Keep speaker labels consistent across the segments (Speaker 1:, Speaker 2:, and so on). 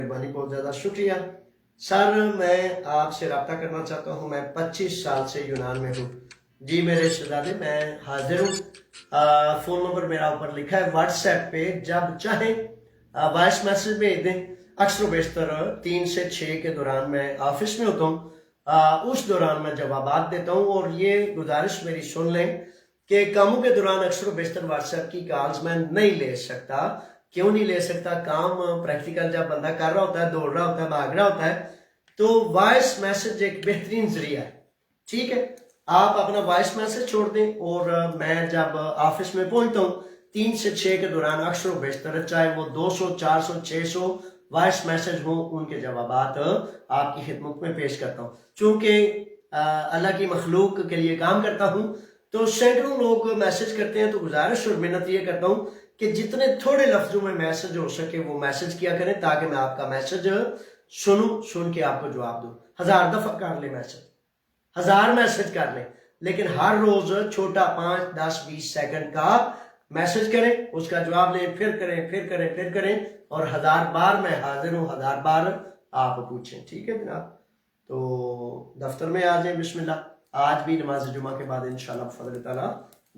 Speaker 1: मेहरबानी, बहुत ज़्यादा शुक्रिया सर। मैं आपसे रब्ता करना चाहता हूँ। मैं 25 साल से यूनान में हूँ। जी मेरे शहजादे, मैं हाजिर हूँ। फ़ोन नंबर मेरा ऊपर लिखा है। व्हाट्सएप पे जब चाहें वॉइस मैसेज भेज दें। अक्सर बेशतर 3 से 6 के दौरान मैं ऑफिस में होता हूँ। उस दौरान मैं जवाबात देता हूँ। और ये गुजारिश मेरी सुन लें कि कामों के दौरान अक्सर बेशतर व्हाट्सएप की कॉल्स मैं नहीं ले सकता। क्यों नहीं ले सकता? काम प्रैक्टिकल जब बंदा कर रहा होता है, दौड़ रहा होता है, भाग रहा होता है, तो वॉइस मैसेज एक बेहतरीन जरिया है। ठीक है, आप अपना वॉइस मैसेज छोड़ दें और मैं जब ऑफिस में पहुंचता हूँ 3 से 6 के दौरान अक्सर बेशतर, चाहे वो 200, 400, 600 वॉइस मैसेज हो, उनके जवाबात आपकी खिदमत में पेश करता हूँ। चूंकि अल्लाह की मखलूक के लिए काम करता हूँ, तो सैकड़ों लोग मैसेज करते हैं। तो गुजारिश और मिन्नत ये करता हूँ कि जितने थोड़े लफ्जों में मैसेज हो सके वो मैसेज किया करें, ताकि मैं आपका मैसेज सुन के आपको जवाब दूं। 1000 दफा कर ले मैसेज, 1000 मैसेज कर ले, लेकिन हर रोज छोटा 5, 10, 20 सेकंड का मैसेज करें, उसका जवाब लें, फिर करें, फिर करें, फिर करें। और 1000 बार मैं हाजिर हूँ, 1000 बार आप पूछें। ठीक है जनाब, तो दफ्तर में आ जाए बिस्मिल्लाह। आज भी नमाज जुमा के बाद इंशाल्लाह फजल ताला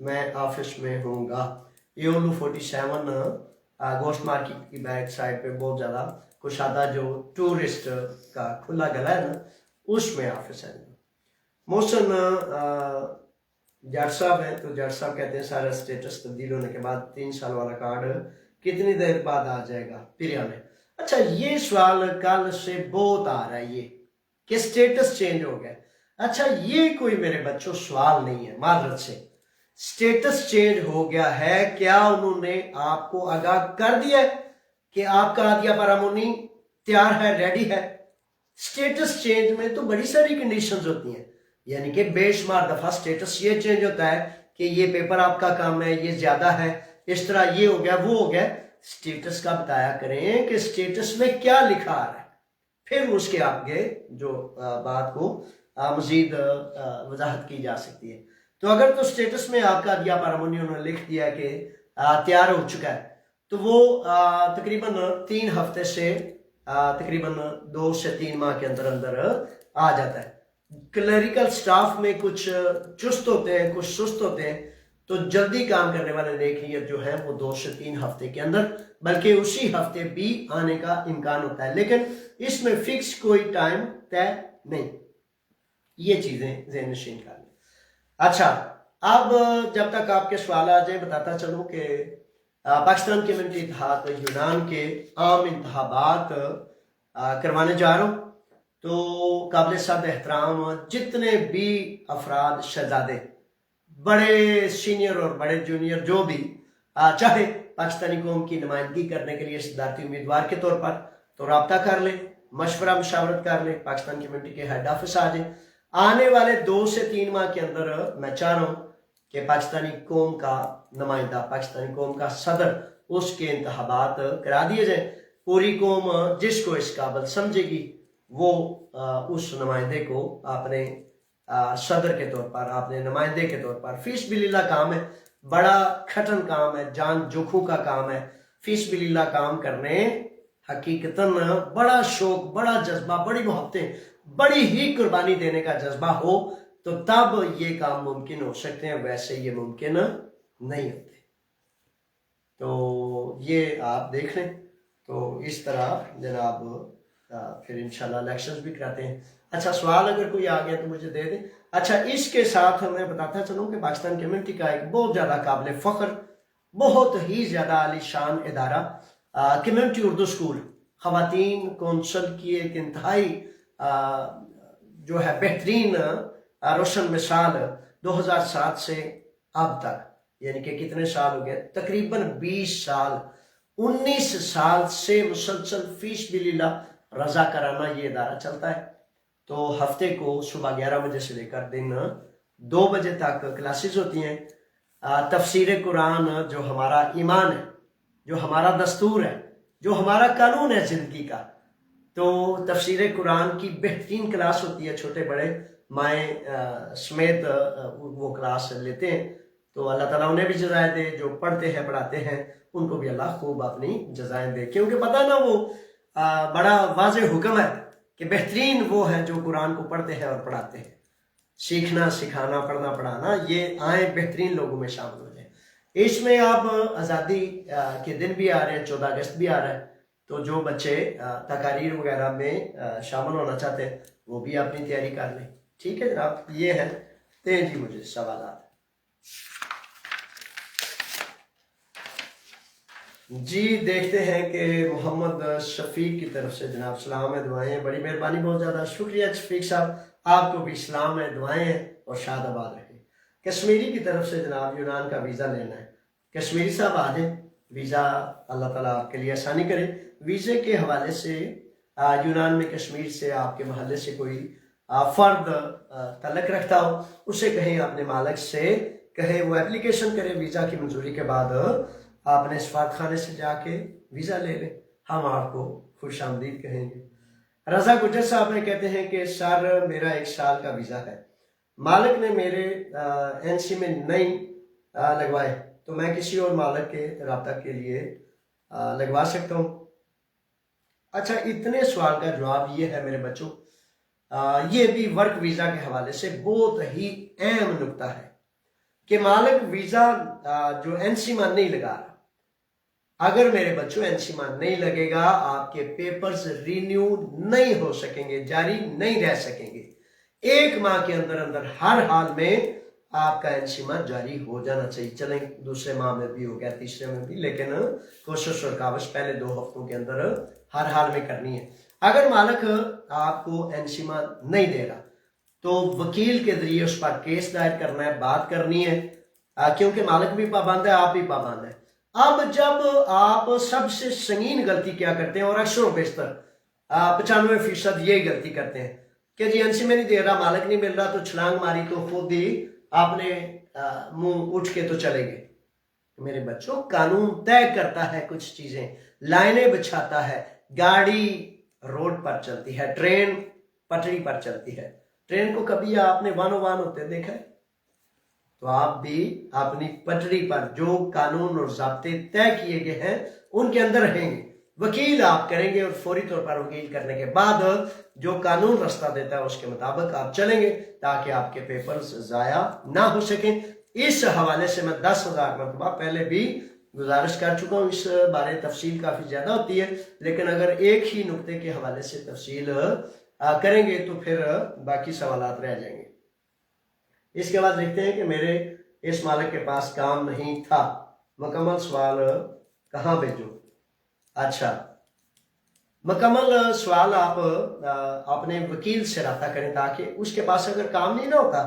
Speaker 1: मैं ऑफिस में होऊंगा। ये ओलू 47 गोश्त मार्केट की बैक साइड पे बहुत ज़्यादा कुशादा जो टूरिस्ट का खुला गला है ना, उसमें ऑफिस है। मोहसन जट साहब हैं, तो जट साहब कहते हैं सारा स्टेटस तब्दील होने के बाद 3 साल वाला कार्ड कितनी देर बाद आ जाएगा? पिरिया में। अच्छा, ये सवाल कल से बहुत आ रहा है, ये कि स्टेटस चेंज हो गया। अच्छा, ये कोई मेरे बच्चों सवाल नहीं है, माजरत से। स्टेटस चेंज हो गया है, क्या उन्होंने आपको आगाह कर दिया है कि आपका आदिया पारामोनी तैयार है, रेडी है? स्टेटस चेंज में तो बड़ी सारी कंडीशंस होती हैं, यानी कि बेशुमार दफा स्टेटस ये चेंज होता है कि ये पेपर आपका काम है, ये ज्यादा है, इस तरह ये हो गया, वो हो गया। स्टेटस का बताया करें कि स्टेटस में क्या लिखा आ रहा है, फिर उसके आगे जो बात को मजीद वजाहत की जा सकती है। तो अगर तो स्टेटस में आपका दिया पारामोनी उन्होंने लिख दिया कि तैयार हो चुका है, तो वो तकरीबन 3 हफ्ते से तकरीबन 2 से 3 माह के अंदर अंदर आ जाता है। क्लरिकल स्टाफ में कुछ चुस्त होते हैं, कुछ सुस्त होते हैं, तो जल्दी काम करने वाले देखिए जो है वो 2 से 3 हफ्ते के अंदर, बल्कि उसी हफ्ते भी आने का इम्कान होता है। लेकिन इसमें फिक्स कोई टाइम तय नहीं। ये चीजें ज़हन नशीन कर लें। अच्छा, अब जब तक आपके सवाल आ जाए, बताता चलूं कि पाकिस्तान कम्युनिटी इत्तेहाद यूनान के आम इंतखाबात करवाने जा रहा हूँ। तो काबिल साद एहतराम जितने भी अफराद, शहजादे, बड़े सीनियर और बड़े जूनियर, जो भी चाहे पाकिस्तानी कौम की नुमाइंदगी करने के लिए सदारती उम्मीदवार के तौर पर, तो रब्ता कर ले, मशवरा मशावरत कर ले, पाकिस्तान कम्युनिटी के हेड ऑफिस आ जाए। आने वाले 2 से 3 माह के अंदर मैं चाह रहा हूँ कि पाकिस्तानी कौम का नुमाइंदा, पाकिस्तानी कौम का सदर, उसके इंतखाबात करा दिए जाए। पूरी कौम जिसको इस काबिल समझेगी वो उस नुमाइंदे को अपने सदर के तौर पर, अपने नुमाइंदे के तौर पर, फीस बिलिल्लाह काम है, बड़ा खटन काम है, जान जोखों का काम है। फीस बिलिल्लाह काम करने हकीकतन बड़ा शौक, बड़ा जज्बा, बड़ी मोहब्बतें, बड़ी ही कुर्बानी देने का जज्बा हो तो तब ये काम मुमकिन हो सकते हैं, वैसे ये मुमकिन नहीं होते। तो ये आप देख लें। तो इस तरह जनाब फिर इंशाल्लाह इलेक्शंस भी कराते हैं। अच्छा, सवाल अगर कोई आ गया तो मुझे दे दें। अच्छा, इसके साथ मैं बताता चलूँ कि पाकिस्तान कम्युनिटी का एक बहुत ज़्यादा काबिल फ़ख्र, बहुत ही ज़्यादा आलीशान इदारा कम्युनिटी उर्दू स्कूल, ख़वातीन कौंसल की एक इंतहाई जो है बेहतरीन रोशन मिसाल, 2007 से अब तक, यानी कि कितने साल हो गए? तकरीबन 20 साल, 19 साल से मुसलसल फीस बिलिल्लाह रजा कराना ये इदारा चलता है। तो हफ्ते को सुबह 11 बजे से लेकर दिन 2 बजे तक क्लासेस होती हैं। तफसीर कुरान जो हमारा ईमान है, जो हमारा दस्तूर है, जो हमारा कानून है जिंदगी का, तो तफसीर कुरान की बेहतरीन क्लास होती है। छोटे बड़े माएँ समेत वो क्लास लेते हैं। तो अल्लाह ताला उन्हें भी जज़ाएं दे, जो पढ़ते हैं, पढ़ाते हैं, उनको भी अल्लाह खूब अपनी जज़ाएं दे, क्योंकि पता ना वो बड़ा वाज़ेह हुक्म है कि बेहतरीन वो हैं जो कुरान को पढ़ते हैं और पढ़ाते हैं। सीखना, सिखाना, पढ़ना, पढ़ाना, ये आए बेहतरीन लोगों में शामिल हो जाए। इसमें अब आज़ादी के दिन भी आ रहे हैं, 14 अगस्त भी आ रहा है, तो जो बच्चे तकारीर वगैरह में शामिल होना चाहते हैं वो भी अपनी तैयारी कर लें। ठीक है जनाब, ये है। दें जी मुझे सवाल। जी देखते हैं कि मोहम्मद शफीक की तरफ से जनाब सलाम है, दुआएं हैं, बड़ी मेहरबानी, बहुत ज़्यादा शुक्रिया शफीक साहब, आपको भी सलाम है, दुआएं हैं और शाद आबाद रखें। कश्मीरी की तरफ से जनाब यूनान का वीज़ा लेना है। कश्मीरी साहब आ जाए, वीज़ा अल्लाह ताला आपके लिए आसानी करे। वीज़े के हवाले से यूनान में कश्मीर से आपके महल्ले से कोई फ़र्द तल्लक रखता हो, उसे कहें अपने मालिक से कहें वो एप्लीकेशन करे, वीज़ा की मंजूरी के बाद आपने सफारत खाने से जाके वीज़ा ले लें, हम आपको खुश आमदीद कहेंगे। रजा गुजर साहब ने कहते हैं कि सर मेरा 1 साल का वीज़ा है, मालिक ने मेरे एनसी में नहीं लगवाए, तो मैं किसी और मालिक के रब्ता के लिए लगवा सकता हूँ? अच्छा, इतने सवाल का जवाब ये है मेरे बच्चों, ये भी वर्क वीज़ा के हवाले से बहुत ही अहम नुकता है कि मालिक वीज़ा जो एनसीमा नहीं लगा रहा, अगर मेरे बच्चों एनसीमा नहीं लगेगा, आपके पेपर्स रिन्यू नहीं हो सकेंगे, जारी नहीं रह सकेंगे। 1 माह के अंदर अंदर हर हाल में आपका एनसीमा जारी हो जाना चाहिए। चलें दूसरे माह में भी हो गया, तीसरे में भी, लेकिन कोशिश और कावश पहले 2 हफ्तों के अंदर हर हाल में करनी है। अगर मालिक आपको एनसीमा नहीं दे रहा तो वकील के जरिए उस पर केस दायर करना है, बात करनी है, क्योंकि मालिक भी पाबंद है, आप भी पाबंद है। अब जब आप सबसे संगीन गलती क्या करते हैं, और अक्सर बेशतर 95% यही गलती करते हैं कि जी एनसी में नहीं दे रहा, मालिक नहीं मिल रहा, तो छलांग मारी तो खुद ही आपने मुंह उठ के तो चले गए। मेरे बच्चों, कानून तय करता है कुछ चीजें, लाइनें बिछाता है, गाड़ी रोड पर चलती है, ट्रेन पटरी पर चलती है। ट्रेन को कभी आपने 101 होते देखा है? तो आप भी अपनी पटरी पर जो कानून और ज़ाब्ते तय किए गए हैं उनके अंदर रहेंगे, वकील आप करेंगे, और फौरी तौर पर वकील करने के बाद जो कानून रास्ता देता है उसके मुताबिक आप चलेंगे, ताकि आपके पेपर्स ज़ाया ना हो सकें। इस हवाले से मैं 10,000 मरतबा पहले भी गुजारिश कर चुका हूँ, इस बारे तफसील काफ़ी ज़्यादा होती है, लेकिन अगर एक ही नुक्ते के हवाले से तफसील करेंगे तो फिर बाकी सवालात रह जाएंगे। इसके बाद देखते हैं कि मेरे इस मालिक के पास काम नहीं था, मुकम्मल सवाल कहाँ भेजूं? अच्छा, मुकम्मल सवाल आप अपने वकील से रब्ता करें, ताकि उसके पास अगर काम नहीं ना होता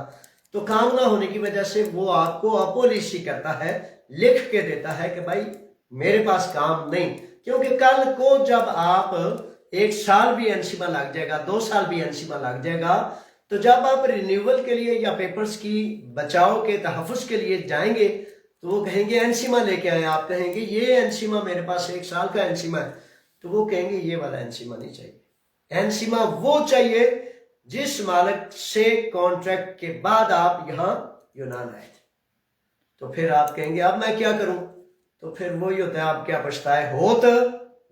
Speaker 1: तो काम ना होने की वजह से वो आपको अपॉलिसी करता है, लिख के देता है कि भाई मेरे पास काम नहीं। क्योंकि कल को जब आप 1 साल भी एनसीमा लग जाएगा, 2 साल भी एनसीमा लग जाएगा, तो जब आप रिन्यूअल के लिए या पेपर्स की बचाव के तहफ़्फ़ुज़ के लिए जाएंगे तो वो कहेंगे एनसीमा लेके आए, आप कहेंगे ये एनसीमा मेरे पास 1 साल का एनसीमा है, तो वो कहेंगे ये वाला एनसीमा नहीं चाहिए, एनसीमा वो चाहिए जिस मालिक से कॉन्ट्रैक्ट के बाद आप यहाँ यूनान आए थे। तो फिर आप कहेंगे अब मैं क्या करूं? तो फिर वही होता है, आप क्या पछताए होत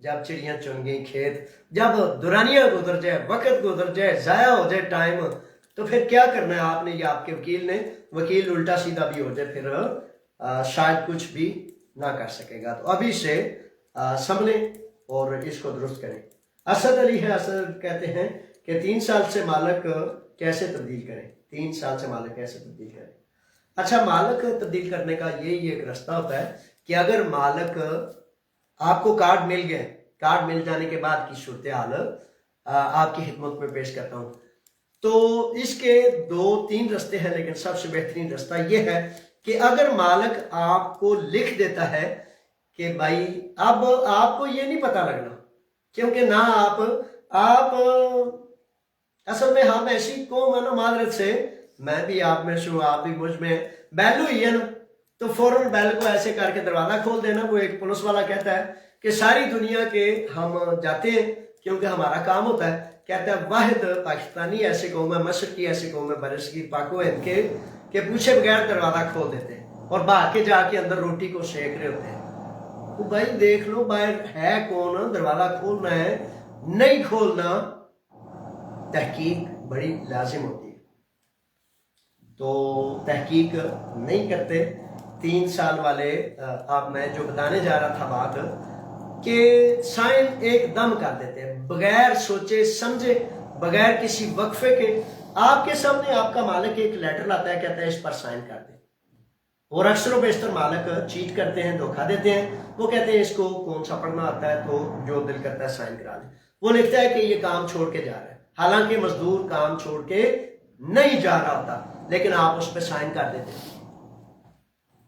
Speaker 1: जब चिड़ियां चुन गई खेत, जब दुरानियां गुजर जाए, वक्त गुजर जाए, जाया हो जाए टाइम, तो फिर क्या करना है आपने या आपके वकील ने? वकील उल्टा सीधा भी हो जाए, फिर शायद कुछ भी ना कर सकेगा। तो अभी से संभलें और इसको दुरुस्त करें। असद अली है, असद कहते हैं कि 3 साल से मालिक कैसे तब्दील करें? 3 साल से मालिक कैसे तब्दील करें? अच्छा, मालिक तब्दील करने का यही एक रास्ता होता है कि अगर मालिक आपको कार्ड मिल गए, कार्ड मिल जाने के बाद की सूरत हाल आपकी खिदमत में पेश करता हूँ। तो इसके 2-3 रास्ते हैं, लेकिन सबसे बेहतरीन रास्ता यह है कि अगर मालिक आपको लिख देता है कि भाई अब आपको ये नहीं पता लगना, क्योंकि ना आप असल में हम ऐसी कौम है ना, मादरत से मैं भी आप में से, आप भी मुझ में, बैल हुई है ना, तो फौरन बैल को ऐसे करके दरवाजा खोल देना। वो एक पुलिस वाला कहता है कि सारी दुनिया के हम जाते हैं क्योंकि हमारा काम होता है, कहता है वाहिद पाकिस्तानी ऐसे कौम है, मशरकी ऐसे कौम है, बरसगी पाको इनके के पूछे बगैर दरवाजा खोल देते हैं और भाग के जाके अंदर रोटी को सेक रहे होते हैं। तो भाई देख लो बाहर है कौन, दरवाजा खोलना है, नहीं खोलना तहकीक बड़ी लाजिम होती है। तो तहकीक नहीं करते। 3 साल वाले आप मैं जो बताने जा रहा था बात कि साइन एकदम कर देते हैं बगैर सोचे समझे, बगैर किसी वक्फे के। आपके सामने आपका मालिक एक लेटर लाता है, कहता है इस पर साइन कर दे, और अक्सर बेशतर मालिक चीट करते हैं, धोखा देते हैं। वो कहते हैं इसको कौन सा पढ़ना आता है, तो जो दिल करता है साइन करा दे। वो लिखता है कि ये काम छोड़ के जा रहा है, हालांकि मजदूर काम छोड़ के नहीं जा रहा होता, लेकिन आप उस पर साइन कर देते हैं।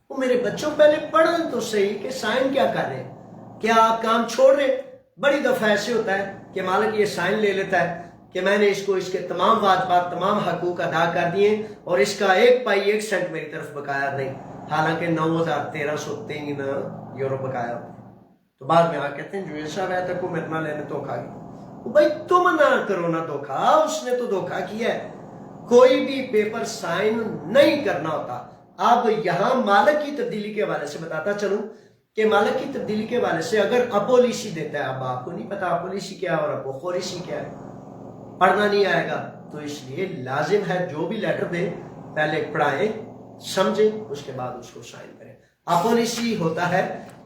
Speaker 1: वो मेरे बच्चों पहले पढ़न तो सही कि साइन क्या कर रहे हैं, क्या आप काम छोड़ रहे। बड़ी दफा ऐसे होता है कि मालिक ये साइन ले लेता है कि मैंने इसको इसके तमाम वाजबात तमाम हकूक अदा कर दिए और इसका 1 पाई 1 सेंट मेरी तरफ बकाया नहीं, हालांकि 9,1303 यूरो बकाया। तो बाद में आके कहते हैं जुएल साहब है तक को मेरे ना लेने धोखा किया। भाई तुम ना करो ना धोखा, उसने तो धोखा किया है। कोई भी पेपर साइन नहीं करना होता। अब यहां मालिक की तब्दीली के हवाले से बताता चलूं कि मालिक की तब्दीली के हवाले से अगर अपोलिसी देता है, अब आपको नहीं पता अपोलिसी क्या है और अपोखोरिसी क्या है, पढ़ना नहीं आएगा, तो इसलिए लाजिम है जो भी लेटर दे पहले पढ़ाए समझे, उसके बाद उसको साइन करें। अपोलिसी होता है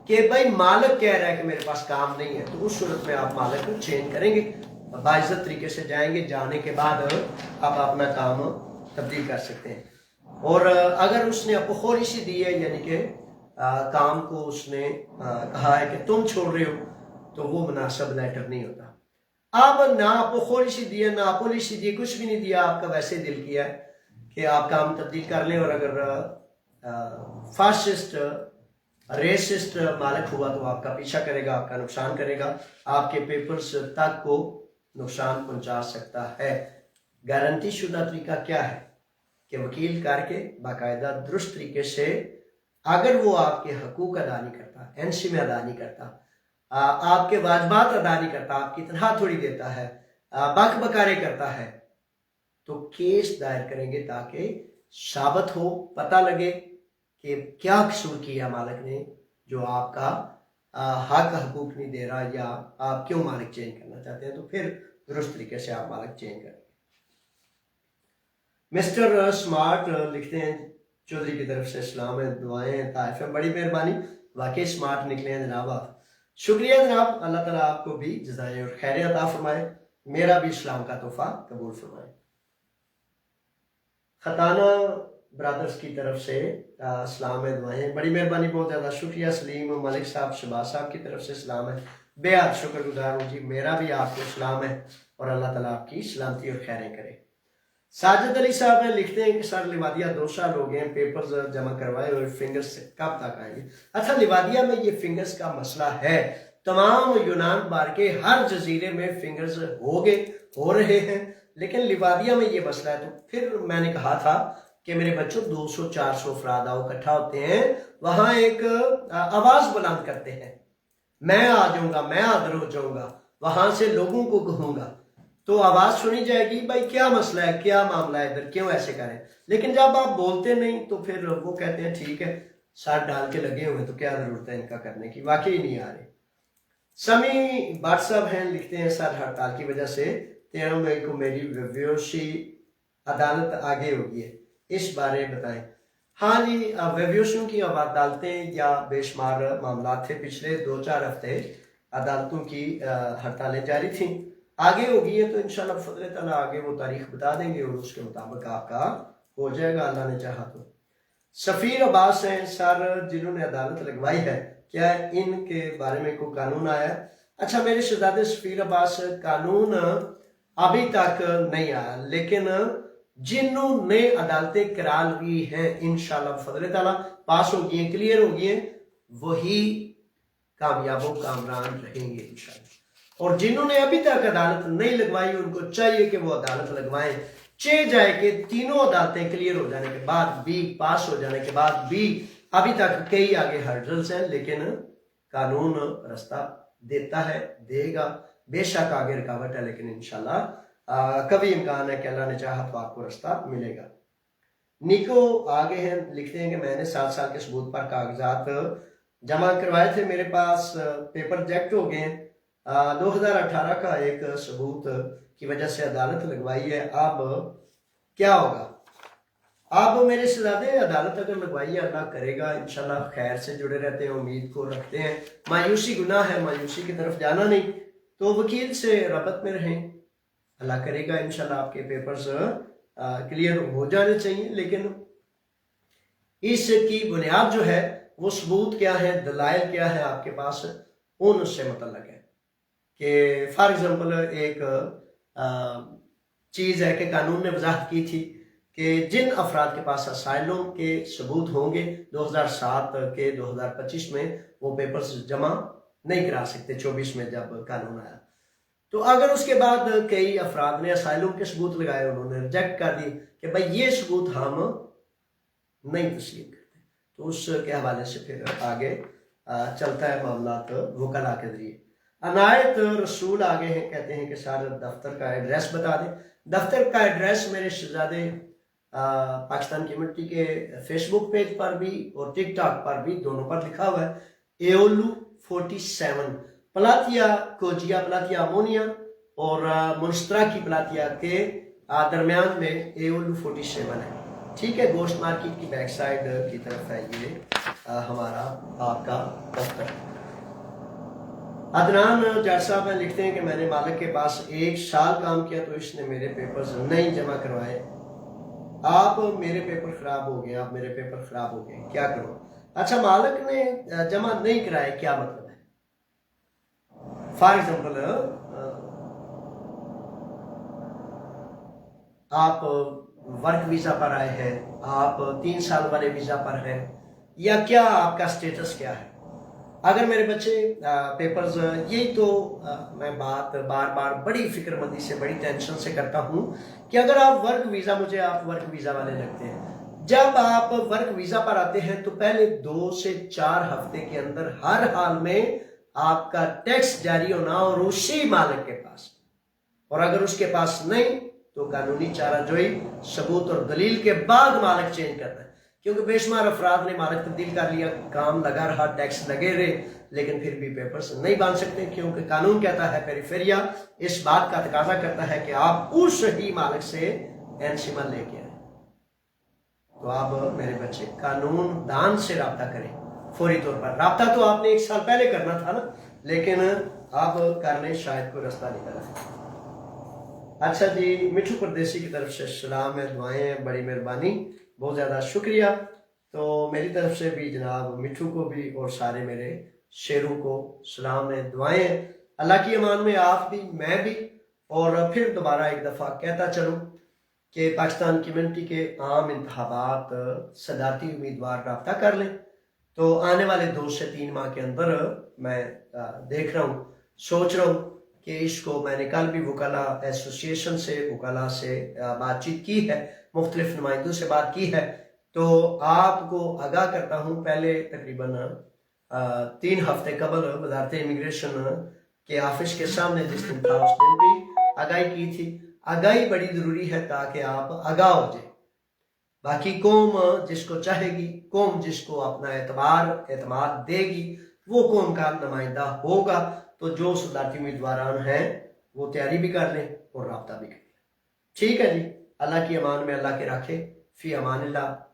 Speaker 1: कि भाई मालिक कह रहा है कि मेरे पास काम नहीं है, तो उस सूरत में आप मालिक को चेंज करेंगे, बाइज्जत तरीके से जाएंगे, जाने के बाद आप अपना काम तब्दील कर सकते हैं। और अगर उसने अपोखोरिसी दी है, यानी कि काम को उसने कहा है कि तुम छोड़ रहे हो, तो वो मुनासिब लेटर नहीं होता। अब ना अपोखोरिसी दिया ना अपोलिसी दी, कुछ भी नहीं दिया, आपका वैसे दिल किया है कि आप काम तब्दील कर लें, और अगर फासिस्ट रेसिस्ट मालिक हुआ तो आपका पीछा करेगा, आपका नुकसान करेगा, आपके पेपर्स तक को नुकसान पहुंचा सकता है। गारंटी शुदा तरीका क्या है कि वकील करके बाकायदा दुरुस्त तरीके से, अगर वो आपके हकूक अदा नहीं करता, एनसी में अदा नहीं करता, आपके वाजबात अदा नहीं करता, आपकी तनख्वाह थोड़ी देता है, बक बकारे करता है, तो केस दायर करेंगे ताकि साबित हो, पता लगे कि क्या कसूर किया मालिक ने जो आपका हक हकूक नहीं दे रहा, या आप क्यों मालिक चेंज करना चाहते हैं, तो फिर दुरुस्त तरीके से आप मालिक चेंज करेंगे। मिस्टर स्मार्ट लिखते हैं चौधरी की तरफ से सलाम है, दुआएं ताइफ है, बड़ी मेहरबानी, वाकई स्मार्ट निकले हैं जनाब आप, शुक्रिया जनाब। अल्लाह ताला आपको भी जज़ाए और खैर अता फरमाए, मेरा भी इस्लाम का तोहफा कबूल फरमाए। खताना ब्रदर्स की तरफ से सलाम है, दुआएं, बड़ी मेहरबानी, बहुत ज़्यादा शुक्रिया। सलीम मलिक साहब शहबाज साहब की तरफ से सलाम है, बेहद शुक्रगुजार हूँ जी, मेरा भी आपको सलाम है और अल्लाह ताला आपकी सलामती और खैरें करे। साजिद अली साहब है, लिखते हैं कि सर लिवादिया 2 साल हो गए, पेपर्स जमा करवाए और फिंगर्स कब तक आएंगे। अच्छा, लिवादिया में ये फिंगर्स का मसला है, तमाम यूनान बार के हर जजीरे में फिंगर्स हो रहे हैं, लेकिन लिवादिया में ये मसला है। तो फिर मैंने कहा था कि मेरे बच्चों 200-400 अफराद आओ, इकट्ठा होते हैं, वहां एक आवाज बुलंद करते हैं, मैं आ जाऊंगा, मैं हाजिर हो जाऊंगा, वहां से लोगों को कहूंगा, तो आवाज सुनी जाएगी, भाई क्या मसला है, क्या मामला है इधर, क्यों ऐसे करें। लेकिन जब आप बोलते नहीं तो फिर वो कहते हैं ठीक है, साथ डाल के लगे हुए तो क्या जरूरत है इनका करने की, वाकई नहीं आ रहे। समी भट्ट साहब हैं, लिखते हैं सर हड़ताल की वजह से 13 मई को मेरी वेव्योशी अदालत आगे होगी है, इस बारे बताएं। हाँ जी, वेव्योशियों की अदालतें या बेशुमार मामला थे, पिछले 2-4 हफ्ते अदालतों की हड़तालें जारी थी, आगे होगी है, तो इंशाल्लाह फजल ताला आगे वो तारीख बता देंगे और उसके मुताबिक आपका हो जाएगा, अल्लाह ने चाहा तो। सफीर अब्बास हैं, सर जिन्होंने अदालत लगवाई है, क्या इनके बारे में कोई कानून आया है? अच्छा मेरे शहजादे सफीर अब्बास, कानून अभी तक नहीं आया, लेकिन जिन्होंने अदालतें करा ली हैं इंशाल्लाह फजल ताला पास होगी हैं, क्लियर होगी हैं, वही कामयाबो कामरान रहेंगे इंशाल्लाह। और जिन्होंने अभी तक अदालत नहीं लगवाई उनको चाहिए कि वो अदालत लगवाएं, चे जाए कि तीनों अदालतें क्लियर हो जाने के बाद भी, पास हो जाने के बाद भी अभी तक कई आगे हर्डल्स हैं, लेकिन कानून रास्ता देता है, देगा, बेशक आगे रुकावट है, लेकिन इंशाल्लाह कभी इम्कान है कि अल्लाह ने चाहा तो आपको रास्ता मिलेगा। निको आगे हैं, लिखते हैं कि मैंने 7 साल के सबूत पर कागजात जमा करवाए थे, मेरे पास पेपर रिजेक्ट हो गए हैं, 2018 का एक सबूत की वजह से अदालत लगवाई है। अब क्या होगा? अब मेरे शहजादे अदालत अगर लगवाई है, अल्लाह करेगा इंशाल्लाह खैर से जुड़े रहते हैं, उम्मीद को रखते हैं। मायूसी गुनाह है, मायूसी की तरफ जाना नहीं, तो वकील से रबत में रहें। अल्लाह करेगा इंशाल्लाह आपके पेपर्स क्लियर हो जाने चाहिए। लेकिन इसकी बुनियाद जो है वो सबूत क्या है, दलाइल क्या है आपके पास, उनसे मतलब है कि फॉर एग्जांपल एक चीज़ है कि कानून ने वजाहत की थी कि जिन अफराद के पास असाइलम के सबूत होंगे 2007 के 2025 में वो पेपर्स जमा नहीं करा सकते 24 में जब कानून आया। तो अगर उसके बाद कई अफराद ने असाइलम के सबूत लगाए, उन्होंने रिजेक्ट कर दी कि भाई ये सबूत हम नहीं तस्लीम करते, तो उसके हवाले से फिर आगे चलता है मामला वकला के जरिए। अनायत रसूल आगे हैं, कहते हैं कि सर दफ्तर का एड्रेस बता दें। दफ्तर का एड्रेस मेरे शहजादे पाकिस्तान की मिट्टी के फेसबुक पेज पर भी और टिकटॉक पर भी, दोनों पर लिखा हुआ है एओलू 47 प्लातिया कोजिया प्लातिया अमोनिया और मुनस्त्रा की प्लातिया के दरमियान में एओलू 47 है। ठीक है, गोश्त मार्केट की बैक साइड की तरफ है ये हमारा आपका दफ्तर। अदनान जाट साहब में लिखते हैं कि मैंने मालिक के पास 1 साल काम किया तो इसने मेरे पेपर्स नहीं जमा करवाए। आप मेरे पेपर खराब हो गए, आप मेरे पेपर खराब हो गए, क्या करूं? अच्छा, मालिक ने जमा नहीं कराए, क्या मतलब है? फॉर एग्जाम्पल आप वर्क वीजा पर आए हैं, आप 3 साल वाले वीजा पर हैं, या क्या आपका स्टेटस क्या है? अगर मेरे बच्चे पेपर्स, यही तो मैं बात बार बार बड़ी फिक्रमंदी से, बड़ी टेंशन से करता हूं कि अगर आप वर्क वीजा, मुझे आप वर्क वीजा वाले लगते हैं, जब आप वर्क वीजा पर आते हैं तो पहले 2 से 4 हफ्ते के अंदर हर हाल में आपका टैक्स जारी होना और उसी मालिक के पास, और अगर उसके पास नहीं तो कानूनी चाराजोई सबूत और दलील के बाद मालिक चेंज करना है। क्योंकि बेशुमार अफराद ने मालिक तब्दील कर लिया, काम लगा रहा, टैक्स लगे रहे, लेकिन फिर भी पेपर्स नहीं बांध सकते, क्योंकि कानून कहता है, पेरिफेरिया इस बात का तकाजा करता है कि आप उस ही मालिक से एनसीमा लेके आए। तो आप मेरे बच्चे कानून दान से रब्ता करें फौरी तौर पर। रब्ता तो आपने 1 साल पहले करना था ना, लेकिन आप करने शायद कोई रास्ता निकला है। अच्छा जी, मिठू परदेसी की तरफ से सलाम है, दुआएं हैं, बड़ी मेहरबानी, बहुत ज़्यादा शुक्रिया। तो मेरी तरफ से भी जनाब मिठू को भी और सारे मेरे शेरों को सलाम है, दुआएं हैं। अल्लाह की अमान में आप भी, मैं भी, और फिर दोबारा एक दफ़ा कहता चलूँ कि पाकिस्तान कम्युनिटी के आम इंतखाबात सदारती उम्मीदवार रब्ता कर लें तो आने वाले 2 से 3 माह के अंदर मैं देख रहा हूँ, सोच रहा हूँ कि इसको, मैंने कल भी वकला एसोसिएशन से, वकला से बातचीत की है, मुख्तलिफ नुमाइंदों से बात की है, तो आपको आगाह करता हूँ, पहले तकरीबन 3 हफ्ते कबल वजारत इमिग्रेशन के ऑफिस के सामने जिस दिन था उस दिन भी आगाही की थी। आगाही बड़ी ज़रूरी है ताकि आप आगाह हो जाए। बाकी कौम जिसको चाहेगी, कौम जिसको अपना एतमाद देगी, वो कौम का नुमाइंदा होगा। तो जो सदारती उम्मीदवारान हैं वो तैयारी भी कर लें और रब्ता भी कर लें। ठीक है जी, अल्लाह की अमान में अल्लाह के रखे, फी अमानिल्लाह।